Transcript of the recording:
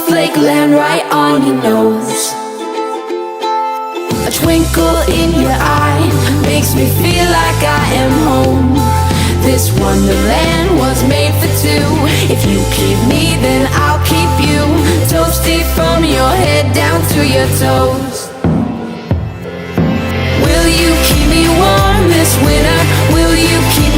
snowflake land right on your nose. A twinkle in your eye makes me feel like I am home. This wonderland was made for two. If you keep me, then I'll keep you. Toasty from your head down to your toes. Will you keep me warm this winter? Will you keep